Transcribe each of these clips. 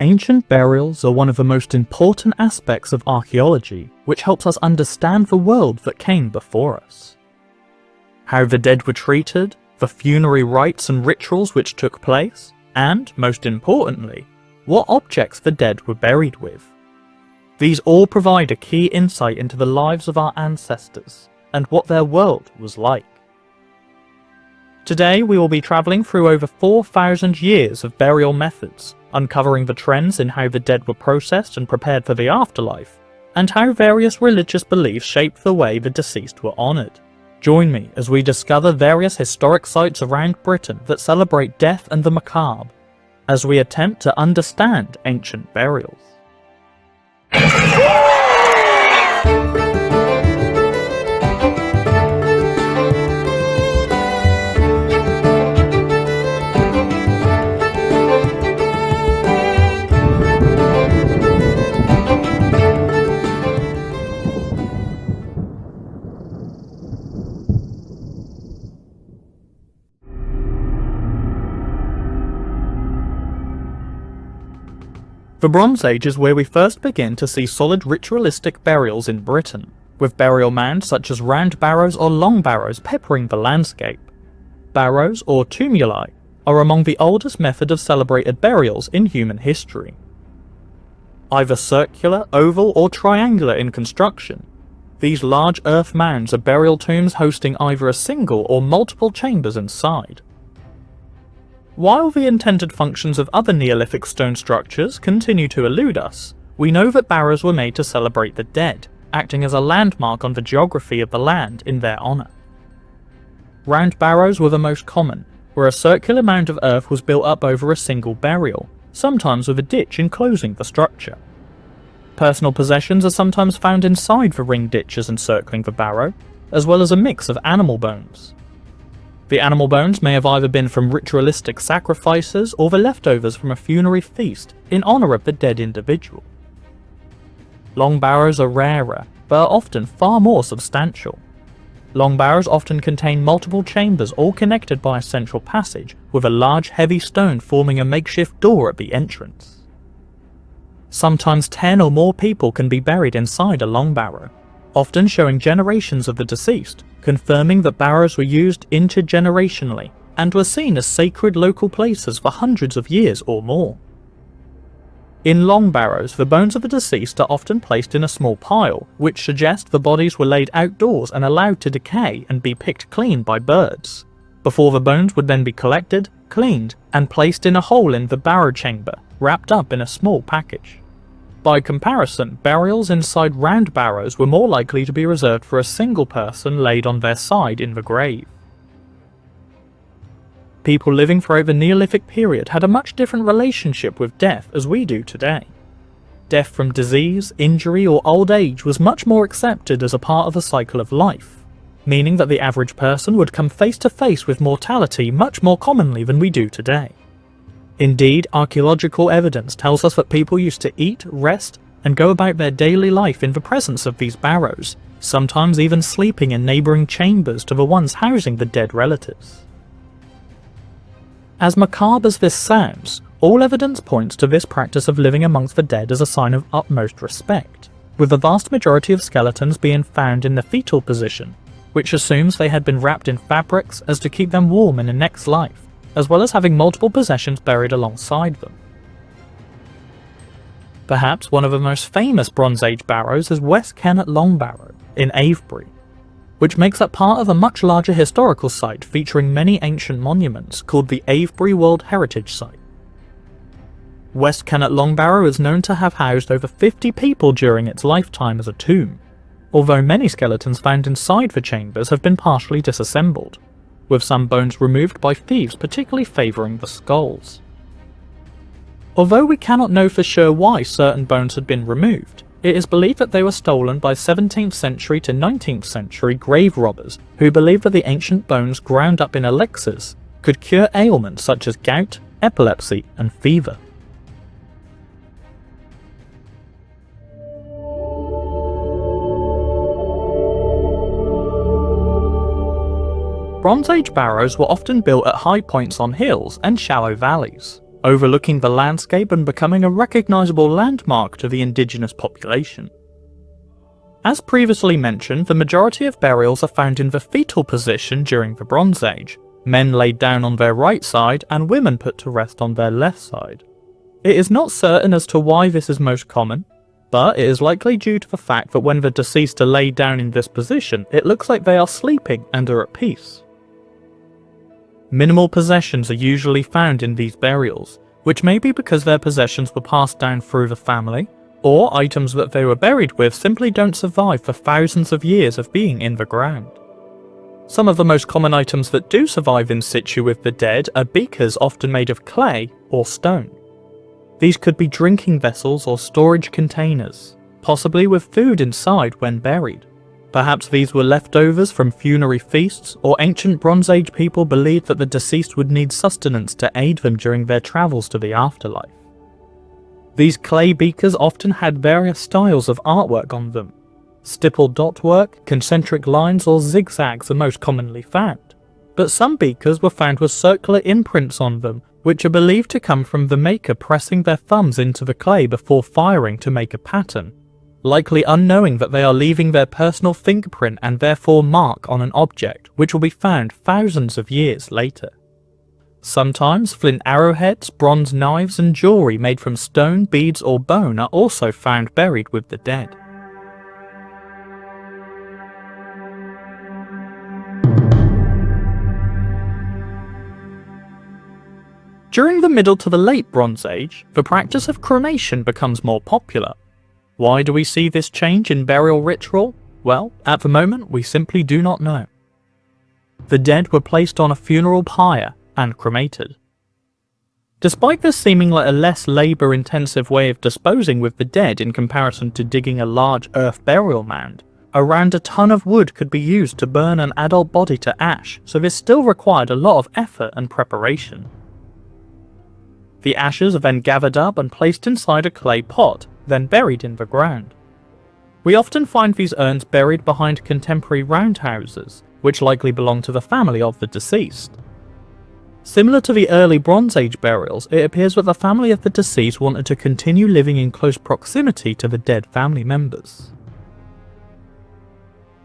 Ancient burials are one of the most important aspects of archaeology, which helps us understand the world that came before us. How the dead were treated, the funerary rites and rituals which took place, and, most importantly, what objects the dead were buried with. These all provide a key insight into the lives of our ancestors, and what their world was like. Today we will be travelling through over 4,000 years of burial methods, uncovering the trends in how the dead were processed and prepared for the afterlife, and how various religious beliefs shaped the way the deceased were honoured. Join me as we discover various historic sites around Britain that celebrate death and the macabre, as we attempt to understand ancient burials. The Bronze Age is where we first begin to see solid ritualistic burials in Britain, with burial mounds such as round barrows or long barrows peppering the landscape. Barrows, or tumuli, are among the oldest method of celebrated burials in human history. Either circular, oval, or triangular in construction, these large earth mounds are burial tombs hosting either a single or multiple chambers inside. While the intended functions of other Neolithic stone structures continue to elude us, we know that barrows were made to celebrate the dead, acting as a landmark on the geography of the land in their honour. Round barrows were the most common, where a circular mound of earth was built up over a single burial, sometimes with a ditch enclosing the structure. Personal possessions are sometimes found inside the ring ditches encircling the barrow, as well as a mix of animal bones. The animal bones may have either been from ritualistic sacrifices or the leftovers from a funerary feast in honour of the dead individual. Long barrows are rarer, but are often far more substantial. Long barrows often contain multiple chambers all connected by a central passage, with a large heavy stone forming a makeshift door at the entrance. Sometimes 10 or more people can be buried inside a long barrow, often showing generations of the deceased, confirming that barrows were used intergenerationally and were seen as sacred local places for hundreds of years or more. In long barrows, the bones of the deceased are often placed in a small pile, which suggests the bodies were laid outdoors and allowed to decay and be picked clean by birds, before the bones would then be collected, cleaned, and placed in a hole in the barrow chamber, wrapped up in a small package. By comparison, burials inside round barrows were more likely to be reserved for a single person laid on their side in the grave. People living throughout the Neolithic period had a much different relationship with death as we do today. Death from disease, injury, or old age was much more accepted as a part of the cycle of life, meaning that the average person would come face to face with mortality much more commonly than we do today. Indeed, archaeological evidence tells us that people used to eat, rest, and go about their daily life in the presence of these barrows, sometimes even sleeping in neighbouring chambers to the ones housing the dead relatives. As macabre as this sounds, all evidence points to this practice of living amongst the dead as a sign of utmost respect, with the vast majority of skeletons being found in the fetal position, which assumes they had been wrapped in fabrics as to keep them warm in the next life, as well as having multiple possessions buried alongside them. Perhaps one of the most famous Bronze Age barrows is West Kennet Long Barrow in Avebury, which makes up part of a much larger historical site featuring many ancient monuments called the Avebury World Heritage Site. West Kennet Long Barrow is known to have housed over 50 people during its lifetime as a tomb, although many skeletons found inside the chambers have been partially disassembled, with some bones removed by thieves particularly favouring the skulls. Although we cannot know for sure why certain bones had been removed, it is believed that they were stolen by 17th century to 19th century grave robbers who believed that the ancient bones ground up in elixirs could cure ailments such as gout, epilepsy, and fever. Bronze Age barrows were often built at high points on hills and shallow valleys, overlooking the landscape and becoming a recognizable landmark to the indigenous population. As previously mentioned, the majority of burials are found in the fetal position during the Bronze Age, men laid down on their right side and women put to rest on their left side. It is not certain as to why this is most common, but it is likely due to the fact that when the deceased are laid down in this position, it looks like they are sleeping and are at peace. Minimal possessions are usually found in these burials, which may be because their possessions were passed down through the family, or items that they were buried with simply don't survive for thousands of years of being in the ground. Some of the most common items that do survive in situ with the dead are beakers often made of clay or stone. These could be drinking vessels or storage containers, possibly with food inside when buried. Perhaps these were leftovers from funerary feasts, or ancient Bronze Age people believed that the deceased would need sustenance to aid them during their travels to the afterlife. These clay beakers often had various styles of artwork on them. Stippled dot work, concentric lines or zigzags are most commonly found, but some beakers were found with circular imprints on them, which are believed to come from the maker pressing their thumbs into the clay before firing to make a pattern, likely unknowing that they are leaving their personal fingerprint and therefore mark on an object which will be found thousands of years later. Sometimes flint arrowheads, bronze knives and jewellery made from stone, beads or bone are also found buried with the dead. During the Middle to the Late Bronze Age, the practice of cremation becomes more popular. Why do we see this change in burial ritual? Well, at the moment we simply do not know. The dead were placed on a funeral pyre and cremated. Despite this seeming like a less labour-intensive way of disposing with the dead in comparison to digging a large earth burial mound, around a ton of wood could be used to burn an adult body to ash, so this still required a lot of effort and preparation. The ashes are then gathered up and placed inside a clay pot, then buried in the ground. We often find these urns buried behind contemporary roundhouses, which likely belong to the family of the deceased. Similar to the early Bronze Age burials, it appears that the family of the deceased wanted to continue living in close proximity to the dead family members.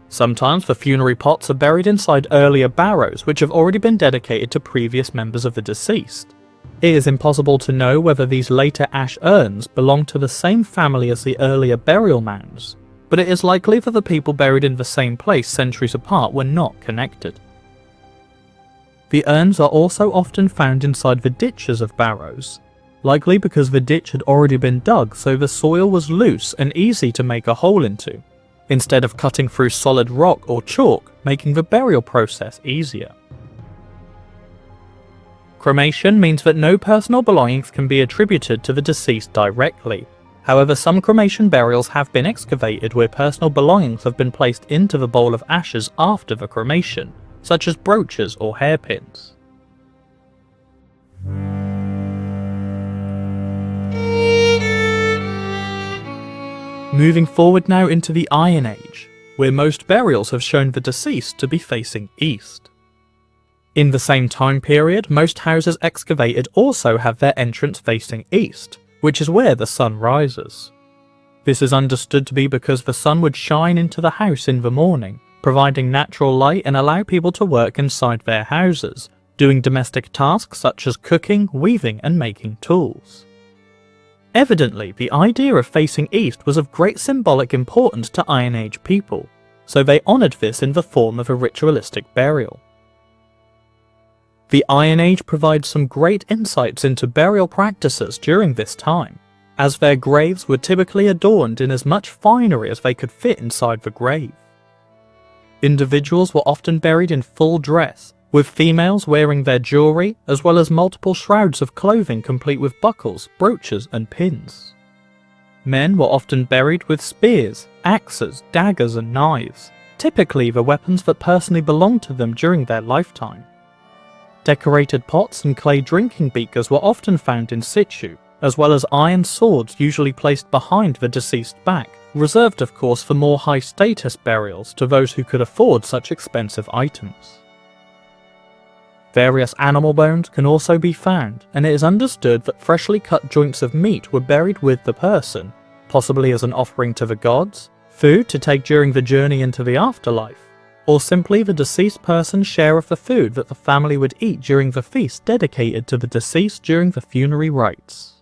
Sometimes the funerary pots are buried inside earlier barrows which have already been dedicated to previous members of the deceased. It is impossible to know whether these later ash urns belong to the same family as the earlier burial mounds, but it is likely that the people buried in the same place centuries apart were not connected. The urns are also often found inside the ditches of barrows, likely because the ditch had already been dug so the soil was loose and easy to make a hole into, instead of cutting through solid rock or chalk, making the burial process easier. Cremation means that no personal belongings can be attributed to the deceased directly. However, some cremation burials have been excavated where personal belongings have been placed into the bowl of ashes after the cremation, such as brooches or hairpins. Moving forward now into the Iron Age, where most burials have shown the deceased to be facing east. In the same time period, most houses excavated also have their entrance facing east, which is where the sun rises. This is understood to be because the sun would shine into the house in the morning, providing natural light and allow people to work inside their houses, doing domestic tasks such as cooking, weaving and making tools. Evidently, the idea of facing east was of great symbolic importance to Iron Age people, so they honoured this in the form of a ritualistic burial. The Iron Age provides some great insights into burial practices during this time, as their graves were typically adorned in as much finery as they could fit inside the grave. Individuals were often buried in full dress, with females wearing their jewellery as well as multiple shrouds of clothing complete with buckles, brooches and pins. Men were often buried with spears, axes, daggers and knives, typically the weapons that personally belonged to them during their lifetime. Decorated pots and clay drinking beakers were often found in situ, as well as iron swords usually placed behind the deceased back, reserved of course for more high status burials to those who could afford such expensive items. Various animal bones can also be found, and it is understood that freshly cut joints of meat were buried with the person, possibly as an offering to the gods, food to take during the journey into the afterlife, or simply the deceased person's share of the food that the family would eat during the feast dedicated to the deceased during the funerary rites.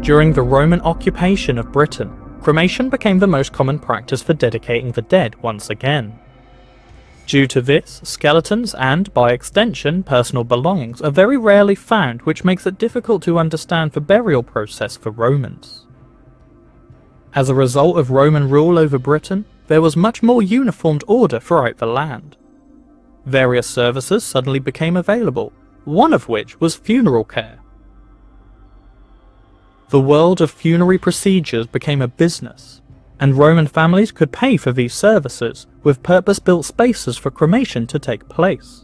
During the Roman occupation of Britain, cremation became the most common practice for dedicating the dead once again. Due to this, skeletons and, by extension, personal belongings are very rarely found, which makes it difficult to understand the burial process for Romans. As a result of Roman rule over Britain, there was much more uniformed order throughout the land. Various services suddenly became available, one of which was funeral care. The world of funerary procedures became a business, and Roman families could pay for these services with purpose-built spaces for cremation to take place.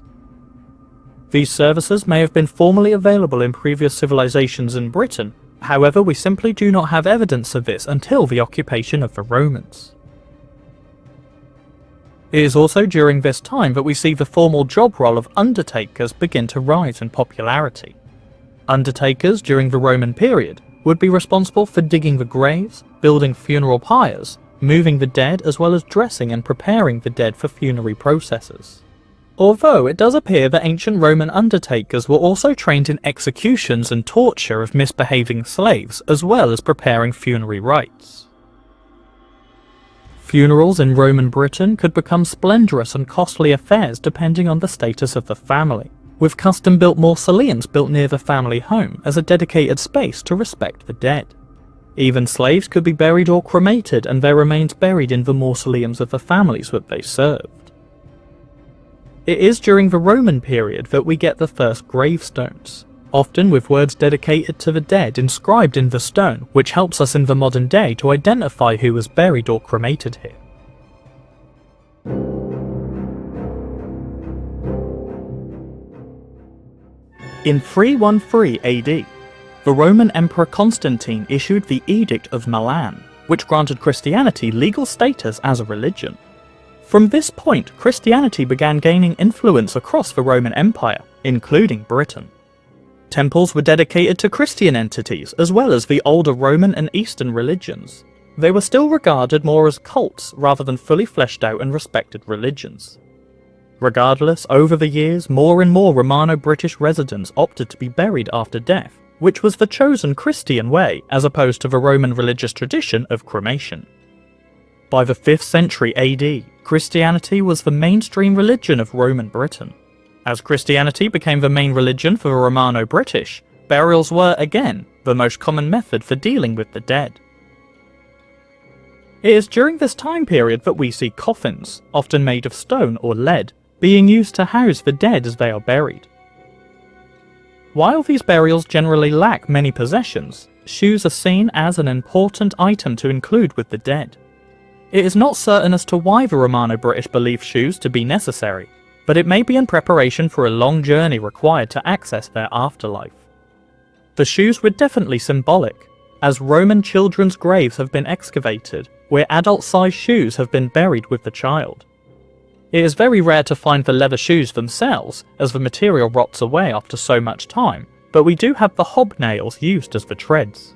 These services may have been formerly available in previous civilizations in Britain, however we simply do not have evidence of this until the occupation of the Romans. It is also during this time that we see the formal job role of undertakers begin to rise in popularity. Undertakers during the Roman period would be responsible for digging the graves, building funeral pyres, moving the dead, as well as dressing and preparing the dead for funerary processes. Although it does appear that ancient Roman undertakers were also trained in executions and torture of misbehaving slaves, as well as preparing funerary rites. Funerals in Roman Britain could become splendorous and costly affairs depending on the status of the family, with custom-built mausoleums built near the family home as a dedicated space to respect the dead. Even slaves could be buried or cremated and their remains buried in the mausoleums of the families that they served. It is during the Roman period that we get the first gravestones, often with words dedicated to the dead inscribed in the stone, which helps us in the modern day to identify who was buried or cremated here. In 313 AD, the Roman Emperor Constantine issued the Edict of Milan, which granted Christianity legal status as a religion. From this point, Christianity began gaining influence across the Roman Empire, including Britain. Temples were dedicated to Christian entities, as well as the older Roman and Eastern religions. They were still regarded more as cults rather than fully fleshed out and respected religions. Regardless, over the years, more and more Romano-British residents opted to be buried after death, which was the chosen Christian way, as opposed to the Roman religious tradition of cremation. By the 5th century AD, Christianity was the mainstream religion of Roman Britain. As Christianity became the main religion for the Romano-British, burials were, again, the most common method for dealing with the dead. It is during this time period that we see coffins, often made of stone or lead, being used to house the dead as they are buried. While these burials generally lack many possessions, shoes are seen as an important item to include with the dead. It is not certain as to why the Romano-British believed shoes to be necessary, but it may be in preparation for a long journey required to access their afterlife. The shoes were definitely symbolic, as Roman children's graves have been excavated, where adult-sized shoes have been buried with the child. It is very rare to find the leather shoes themselves, as the material rots away after so much time, but we do have the hobnails used as the treads.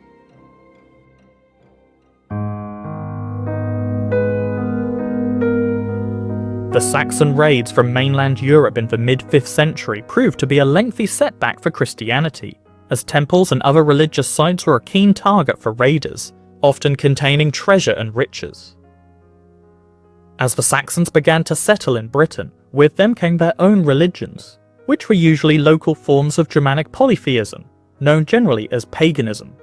The Saxon raids from mainland Europe in the mid-5th century proved to be a lengthy setback for Christianity, as temples and other religious sites were a keen target for raiders, often containing treasure and riches. As the Saxons began to settle in Britain, with them came their own religions, which were usually local forms of Germanic polytheism, known generally as paganism.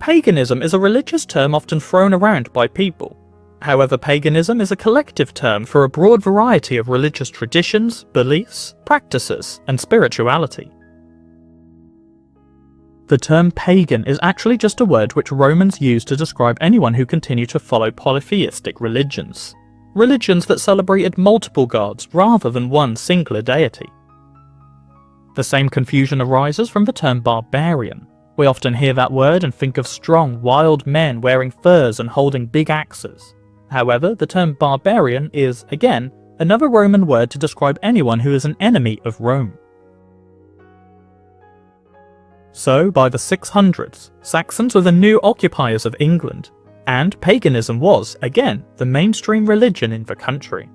Paganism is a religious term often thrown around by people. However, paganism is a collective term for a broad variety of religious traditions, beliefs, practices, and spirituality. The term pagan is actually just a word which Romans used to describe anyone who continued to follow polytheistic religions. Religions that celebrated multiple gods rather than one singular deity. The same confusion arises from the term barbarian. We often hear that word and think of strong, wild men wearing furs and holding big axes. However, the term barbarian is, again, another Roman word to describe anyone who is an enemy of Rome. So, by the 600s, Saxons were the new occupiers of England, and paganism was, again, the mainstream religion in the country.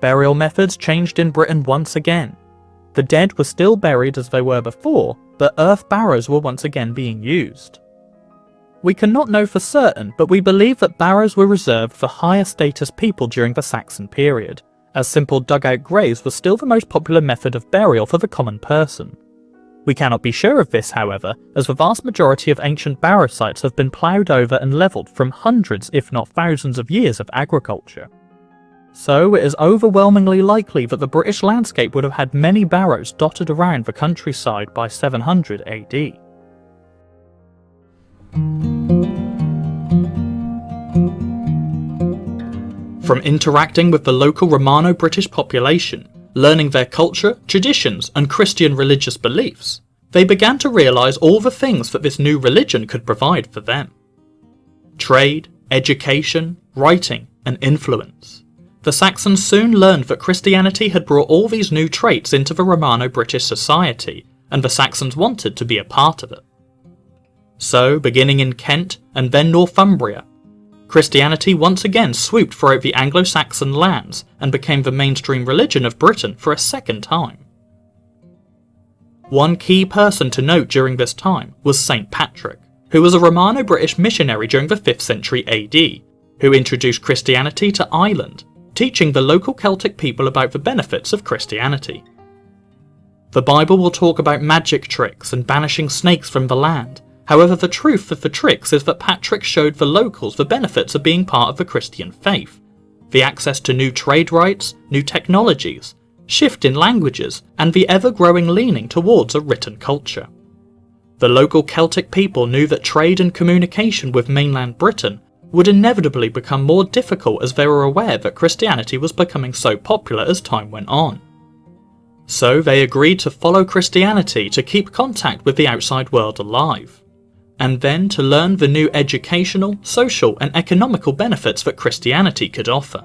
Burial methods changed in Britain once again. The dead were still buried as they were before, but earth barrows were once again being used. We cannot know for certain, but we believe that barrows were reserved for higher status people during the Saxon period, as simple dugout graves were still the most popular method of burial for the common person. We cannot be sure of this, however, as the vast majority of ancient barrow sites have been ploughed over and levelled from hundreds if not thousands of years of agriculture. So it is overwhelmingly likely that the British landscape would have had many barrows dotted around the countryside by 700 AD. From interacting with the local Romano-British population, learning their culture, traditions, and Christian religious beliefs, they began to realise all the things that this new religion could provide for them. Trade, education, writing, and influence. The Saxons soon learned that Christianity had brought all these new traits into the Romano-British society, and the Saxons wanted to be a part of it. So, beginning in Kent and then Northumbria, Christianity once again swooped throughout the Anglo-Saxon lands and became the mainstream religion of Britain for a second time. One key person to note during this time was St. Patrick, who was a Romano-British missionary during the 5th century AD, who introduced Christianity to Ireland, teaching the local Celtic people about the benefits of Christianity. The Bible will talk about magic tricks and banishing snakes from the land. However, the truth of the tricks is that Patrick showed the locals the benefits of being part of the Christian faith, the access to new trade rights, new technologies, shift in languages, and the ever-growing leaning towards a written culture. The local Celtic people knew that trade and communication with mainland Britain would inevitably become more difficult as they were aware that Christianity was becoming so popular as time went on. So they agreed to follow Christianity to keep contact with the outside world alive, and then to learn the new educational, social, and economical benefits that Christianity could offer.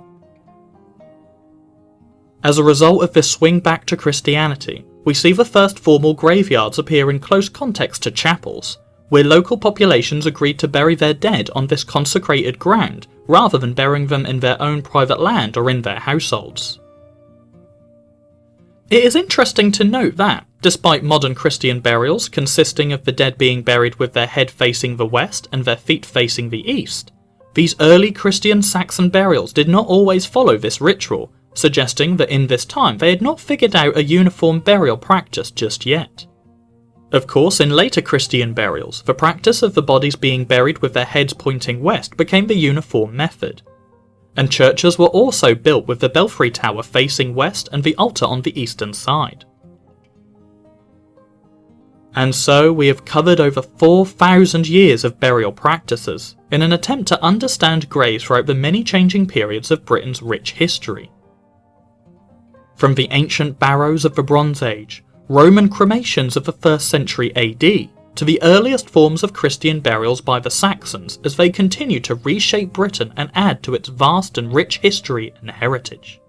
As a result of this swing back to Christianity, we see the first formal graveyards appear in close context to chapels, where local populations agreed to bury their dead on this consecrated ground rather than burying them in their own private land or in their households. It is interesting to note that, despite modern Christian burials consisting of the dead being buried with their head facing the west and their feet facing the east, these early Christian Saxon burials did not always follow this ritual, suggesting that in this time they had not figured out a uniform burial practice just yet. Of course, in later Christian burials, the practice of the bodies being buried with their heads pointing west became the uniform method, and churches were also built with the belfry tower facing west and the altar on the eastern side. And so we have covered over 4,000 years of burial practices in an attempt to understand graves throughout the many changing periods of Britain's rich history. From the ancient barrows of the Bronze Age, Roman cremations of the 1st century AD, to the earliest forms of Christian burials by the Saxons as they continue to reshape Britain and add to its vast and rich history and heritage.